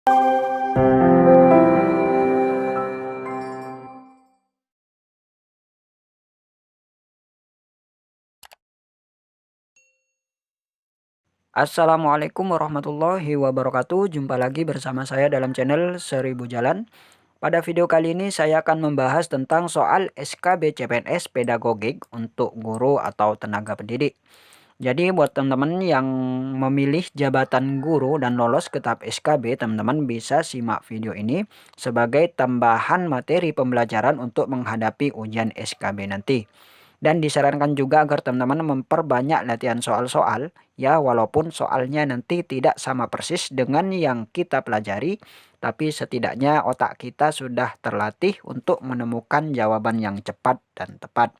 Assalamualaikum warahmatullahi wabarakatuh. Jumpa lagi bersama saya dalam channel Seribu Jalan. Pada video kali ini saya akan membahas tentang soal SKB CPNS pedagogik untuk guru atau tenaga pendidik. Jadi buat teman-teman yang memilih jabatan guru dan lolos ke tahap SKB, teman-teman bisa simak video ini sebagai tambahan materi pembelajaran untuk menghadapi ujian SKB nanti. Dan disarankan juga agar teman-teman memperbanyak latihan soal-soal, ya walaupun soalnya nanti tidak sama persis dengan yang kita pelajari, tapi setidaknya otak kita sudah terlatih untuk menemukan jawaban yang cepat dan tepat.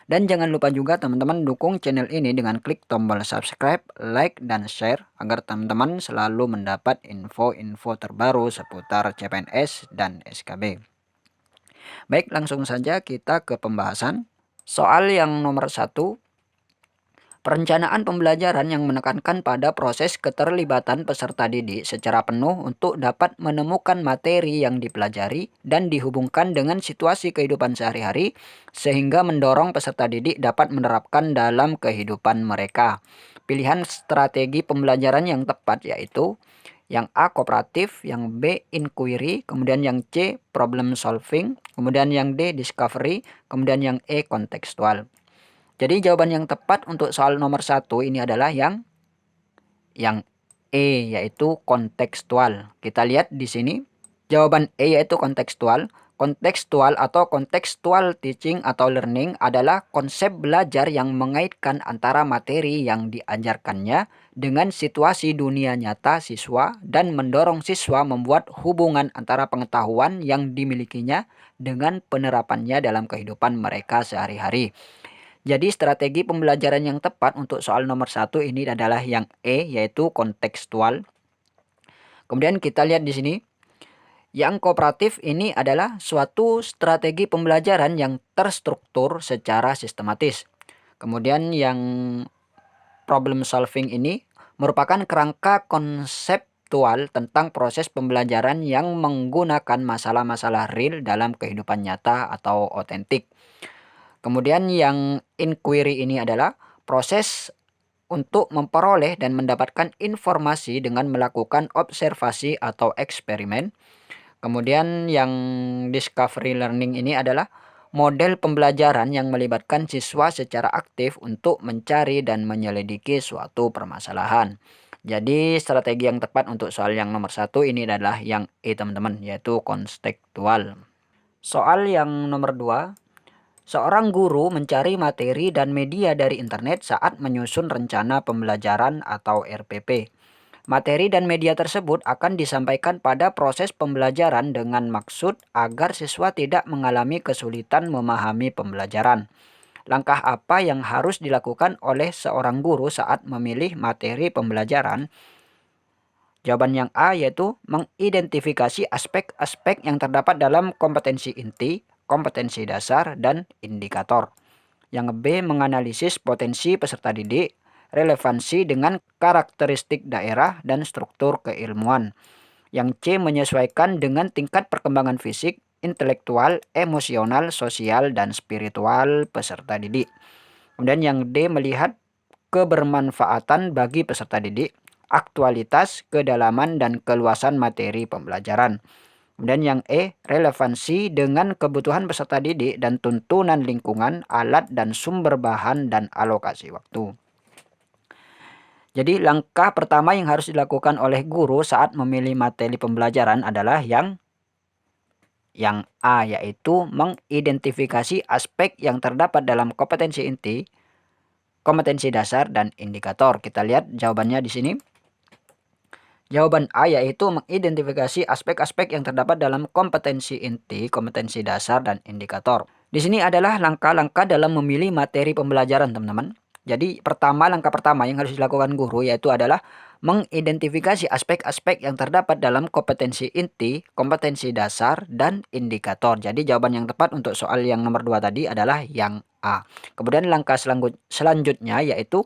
Dan jangan lupa juga teman-teman dukung channel ini dengan klik tombol subscribe, like, dan share agar teman-teman selalu mendapat info-info terbaru seputar CPNS dan SKB. Baik, langsung saja kita ke pembahasan. Soal yang nomor 1, perencanaan pembelajaran yang menekankan pada proses keterlibatan peserta didik secara penuh untuk dapat menemukan materi yang dipelajari dan dihubungkan dengan situasi kehidupan sehari-hari sehingga mendorong peserta didik dapat menerapkan dalam kehidupan mereka. Pilihan strategi pembelajaran yang tepat yaitu yang A kooperatif, yang B inquiry, kemudian yang C problem solving, kemudian yang D discovery, kemudian yang E kontekstual. Jadi jawaban yang tepat untuk soal nomor 1 ini adalah yang E yaitu kontekstual. Kita lihat di sini jawaban E yaitu kontekstual. Kontekstual atau kontekstual teaching atau learning adalah konsep belajar yang mengaitkan antara materi yang diajarkannya dengan situasi dunia nyata siswa dan mendorong siswa membuat hubungan antara pengetahuan yang dimilikinya dengan penerapannya dalam kehidupan mereka sehari-hari. Jadi strategi pembelajaran yang tepat untuk soal nomor 1 ini adalah yang E yaitu kontekstual. Kemudian kita lihat di sini yang kooperatif ini adalah suatu strategi pembelajaran yang terstruktur secara sistematis. Kemudian yang problem solving ini merupakan kerangka konseptual tentang proses pembelajaran yang menggunakan masalah-masalah real dalam kehidupan nyata atau otentik. Kemudian yang inquiry ini adalah proses untuk memperoleh dan mendapatkan informasi dengan melakukan observasi atau eksperimen. Kemudian yang discovery learning ini adalah model pembelajaran yang melibatkan siswa secara aktif untuk mencari dan menyelidiki suatu permasalahan. Jadi strategi yang tepat untuk soal yang nomor 1 ini adalah yang E teman-teman, yaitu kontekstual. Soal yang nomor 2, seorang guru mencari materi dan media dari internet saat menyusun rencana pembelajaran atau RPP. Materi dan media tersebut akan disampaikan pada proses pembelajaran dengan maksud agar siswa tidak mengalami kesulitan memahami pembelajaran. Langkah apa yang harus dilakukan oleh seorang guru saat memilih materi pembelajaran? Jawaban yang A yaitu mengidentifikasi aspek-aspek yang terdapat dalam kompetensi inti, kompetensi dasar, dan indikator. Yang B menganalisis potensi peserta didik, relevansi dengan karakteristik daerah dan struktur keilmuan. Yang C menyesuaikan dengan tingkat perkembangan fisik, intelektual, emosional, sosial, dan spiritual peserta didik. Kemudian yang D melihat kebermanfaatan bagi peserta didik, aktualitas, kedalaman, dan keluasan materi pembelajaran. Kemudian yang E, relevansi dengan kebutuhan peserta didik dan tuntunan lingkungan, alat dan sumber bahan, dan alokasi waktu. Jadi langkah pertama yang harus dilakukan oleh guru saat memilih materi pembelajaran adalah yang A, yaitu mengidentifikasi aspek yang terdapat dalam kompetensi inti, kompetensi dasar, dan indikator. Kita lihat jawabannya di sini. Jawaban A yaitu mengidentifikasi aspek-aspek yang terdapat dalam kompetensi inti, kompetensi dasar, dan indikator. Di sini adalah langkah-langkah dalam memilih materi pembelajaran, teman-teman. Jadi langkah pertama yang harus dilakukan guru yaitu adalah mengidentifikasi aspek-aspek yang terdapat dalam kompetensi inti, kompetensi dasar, dan indikator. Jadi jawaban yang tepat untuk soal yang nomor 2 tadi adalah yang A. Kemudian langkah selanjutnya yaitu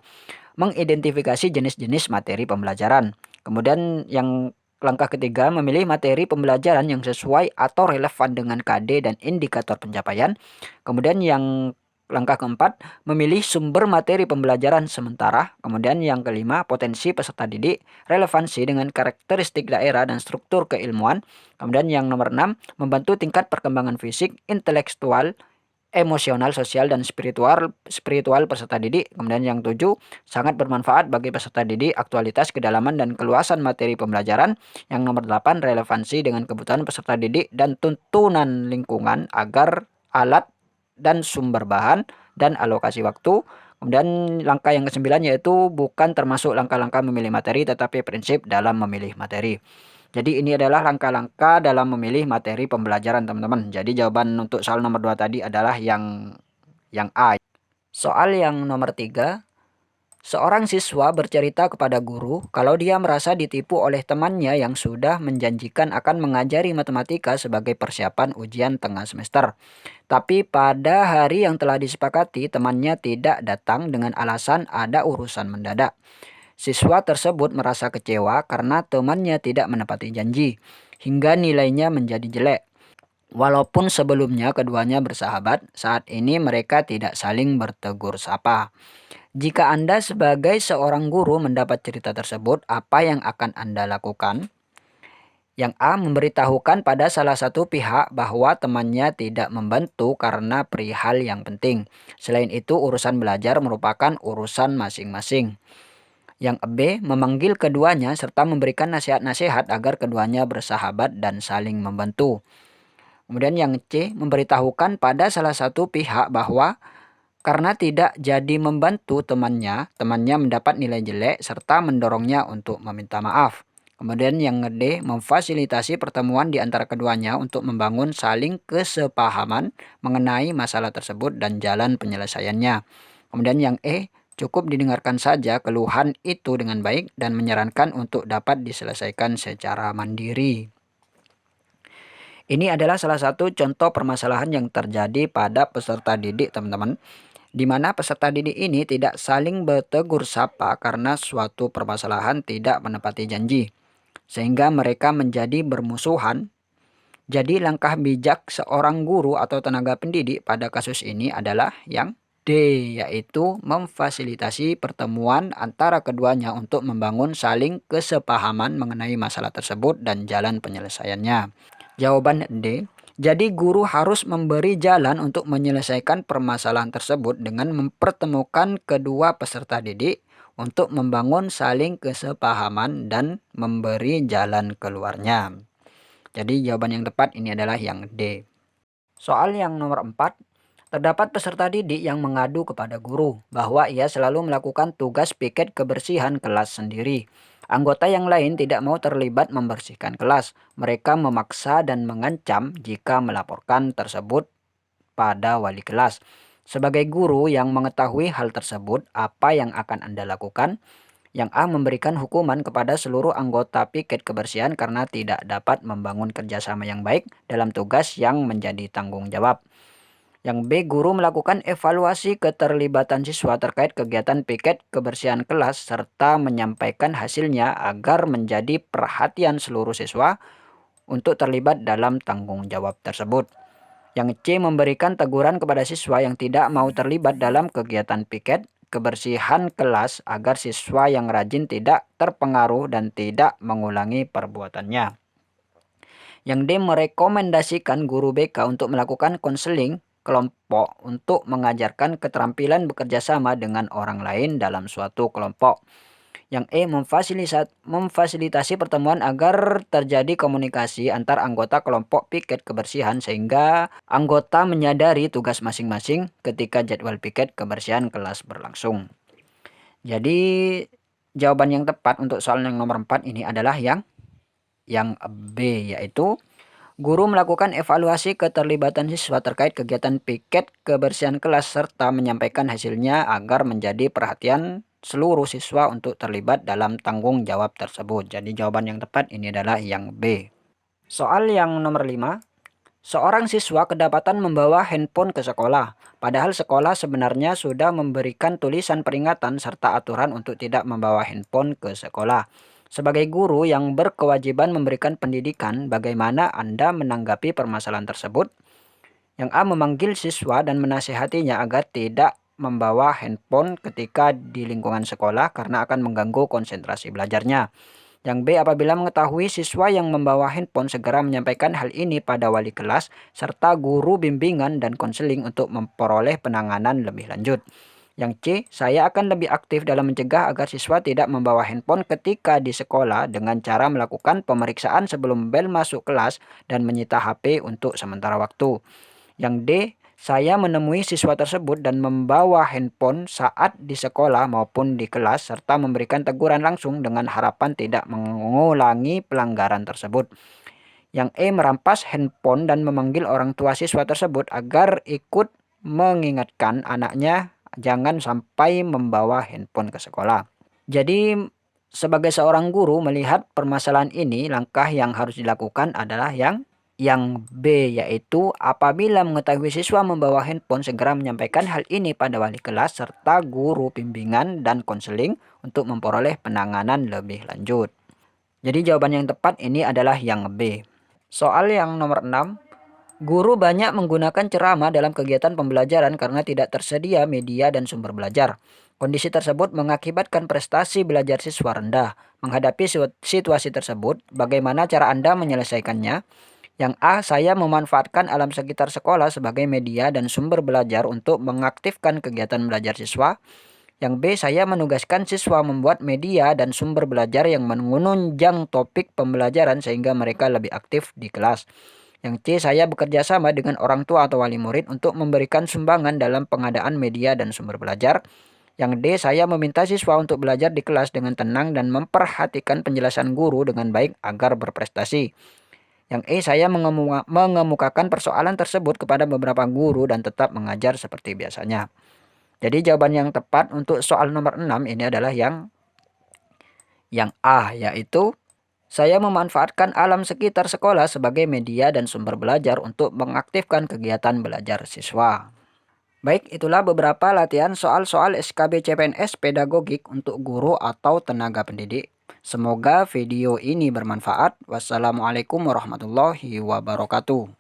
mengidentifikasi jenis-jenis materi pembelajaran. Kemudian yang Langkah ketiga, memilih materi pembelajaran yang sesuai atau relevan dengan KD dan indikator pencapaian. Kemudian yang langkah keempat, memilih sumber materi pembelajaran sementara. Kemudian yang kelima, potensi peserta didik, relevansi dengan karakteristik daerah dan struktur keilmuan. Kemudian yang nomor 6, membantu tingkat perkembangan fisik, intelektual, emosional, sosial, dan spiritual peserta didik. Kemudian yang tujuh, sangat bermanfaat bagi peserta didik, aktualitas, kedalaman, dan keluasan materi pembelajaran. Yang nomor 8, relevansi dengan kebutuhan peserta didik dan tuntunan lingkungan agar alat dan sumber bahan dan alokasi waktu. Kemudian langkah yang kesembilan yaitu bukan termasuk langkah-langkah memilih materi tetapi prinsip dalam memilih materi. Jadi ini adalah langkah-langkah dalam memilih materi pembelajaran teman-teman. Jadi jawaban untuk soal nomor 2 tadi adalah yang A. Soal yang nomor 3, seorang siswa bercerita kepada guru kalau dia merasa ditipu oleh temannya yang sudah menjanjikan akan mengajari matematika sebagai persiapan ujian tengah semester. Tapi pada hari yang telah disepakati temannya tidak datang dengan alasan ada urusan mendadak. Siswa tersebut merasa kecewa karena temannya tidak menepati janji, hingga nilainya menjadi jelek. Walaupun sebelumnya keduanya bersahabat, saat ini mereka tidak saling bertegur sapa. Jika Anda sebagai seorang guru mendapat cerita tersebut, apa yang akan Anda lakukan? Yang A, memberitahukan pada salah satu pihak bahwa temannya tidak membantu karena perihal yang penting. Selain itu, urusan belajar merupakan urusan masing-masing. Yang B, memanggil keduanya serta memberikan nasihat-nasihat agar keduanya bersahabat dan saling membantu. Kemudian yang C, memberitahukan pada salah satu pihak bahwa karena tidak jadi membantu temannya mendapat nilai jelek serta mendorongnya untuk meminta maaf. Kemudian yang D, memfasilitasi pertemuan di antara keduanya untuk membangun saling kesepahaman mengenai masalah tersebut dan jalan penyelesaiannya. Kemudian yang E, cukup didengarkan saja keluhan itu dengan baik dan menyarankan untuk dapat diselesaikan secara mandiri. Ini adalah salah satu contoh permasalahan yang terjadi pada peserta didik, teman-teman, di mana peserta didik ini tidak saling bertegur sapa karena suatu permasalahan tidak menepati janji, sehingga mereka menjadi bermusuhan. Jadi langkah bijak seorang guru atau tenaga pendidik pada kasus ini adalah yang D, yaitu memfasilitasi pertemuan antara keduanya untuk membangun saling kesepahaman mengenai masalah tersebut dan jalan penyelesaiannya. Jawaban D. Jadi guru harus memberi jalan untuk menyelesaikan permasalahan tersebut dengan mempertemukan kedua peserta didik untuk membangun saling kesepahaman dan memberi jalan keluarnya. Jadi jawaban yang tepat ini adalah yang D. Soal yang nomor 4. Terdapat peserta didik yang mengadu kepada guru bahwa ia selalu melakukan tugas piket kebersihan kelas sendiri. Anggota yang lain tidak mau terlibat membersihkan kelas. Mereka memaksa dan mengancam jika melaporkan tersebut pada wali kelas. Sebagai guru yang mengetahui hal tersebut, apa yang akan Anda lakukan? Yang A, memberikan hukuman kepada seluruh anggota piket kebersihan karena tidak dapat membangun kerjasama yang baik dalam tugas yang menjadi tanggung jawab. Yang B, guru melakukan evaluasi keterlibatan siswa terkait kegiatan piket kebersihan kelas serta menyampaikan hasilnya agar menjadi perhatian seluruh siswa untuk terlibat dalam tanggung jawab tersebut. Yang C, memberikan teguran kepada siswa yang tidak mau terlibat dalam kegiatan piket kebersihan kelas agar siswa yang rajin tidak terpengaruh dan tidak mengulangi perbuatannya. Yang D, merekomendasikan guru BK untuk melakukan konseling kelompok untuk mengajarkan keterampilan bekerja sama dengan orang lain dalam suatu kelompok. Yang E, memfasilitasi pertemuan agar terjadi komunikasi antar anggota kelompok piket kebersihan sehingga anggota menyadari tugas masing-masing ketika jadwal piket kebersihan kelas berlangsung. Jadi jawaban yang tepat untuk soal yang nomor 4 ini adalah yang B, yaitu guru melakukan evaluasi keterlibatan siswa terkait kegiatan piket kebersihan kelas serta menyampaikan hasilnya agar menjadi perhatian seluruh siswa untuk terlibat dalam tanggung jawab tersebut. Jadi jawaban yang tepat ini adalah yang B. Soal yang nomor 5. Seorang siswa kedapatan membawa handphone ke sekolah, padahal sekolah sebenarnya sudah memberikan tulisan peringatan serta aturan untuk tidak membawa handphone ke sekolah. Sebagai guru yang berkewajiban memberikan pendidikan, bagaimana Anda menanggapi permasalahan tersebut? Yang A. Memanggil siswa dan menasihatinya agar tidak membawa handphone ketika di lingkungan sekolah karena akan mengganggu konsentrasi belajarnya. Yang B. Apabila mengetahui siswa yang membawa handphone, segera menyampaikan hal ini pada wali kelas serta guru bimbingan dan konseling untuk memperoleh penanganan lebih lanjut. Yang C. Saya akan lebih aktif dalam mencegah agar siswa tidak membawa handphone ketika di sekolah dengan cara melakukan pemeriksaan sebelum bel masuk kelas dan menyita HP untuk sementara waktu. Yang D. Saya menemui siswa tersebut dan membawa handphone saat di sekolah maupun di kelas serta memberikan teguran langsung dengan harapan tidak mengulangi pelanggaran tersebut. Yang E. Merampas handphone dan memanggil orang tua siswa tersebut agar ikut mengingatkan anaknya jangan sampai membawa handphone ke sekolah. Jadi, sebagai seorang guru melihat permasalahan ini, langkah yang harus dilakukan adalah yang B, yaitu apabila mengetahui siswa membawa handphone, segera menyampaikan hal ini pada wali kelas serta guru bimbingan dan konseling untuk memperoleh penanganan lebih lanjut. Jadi jawaban yang tepat ini adalah yang B. Soal yang nomor 6. Guru banyak menggunakan ceramah dalam kegiatan pembelajaran karena tidak tersedia media dan sumber belajar. Kondisi tersebut mengakibatkan prestasi belajar siswa rendah. Menghadapi situasi tersebut, bagaimana cara Anda menyelesaikannya? Yang A. Saya memanfaatkan alam sekitar sekolah sebagai media dan sumber belajar untuk mengaktifkan kegiatan belajar siswa. Yang B. Saya menugaskan siswa membuat media dan sumber belajar yang menunjang topik pembelajaran sehingga mereka lebih aktif di kelas. Yang C. Saya bekerja sama dengan orang tua atau wali murid untuk memberikan sumbangan dalam pengadaan media dan sumber belajar. Yang D. Saya meminta siswa untuk belajar di kelas dengan tenang dan memperhatikan penjelasan guru dengan baik agar berprestasi. Yang E. Saya mengemukakan persoalan tersebut kepada beberapa guru dan tetap mengajar seperti biasanya. Jadi jawaban yang tepat untuk soal nomor 6 ini adalah yang A, yaitu saya memanfaatkan alam sekitar sekolah sebagai media dan sumber belajar untuk mengaktifkan kegiatan belajar siswa. Baik, itulah beberapa latihan soal-soal SKB CPNS pedagogik untuk guru atau tenaga pendidik. Semoga video ini bermanfaat. Wassalamualaikum warahmatullahi wabarakatuh.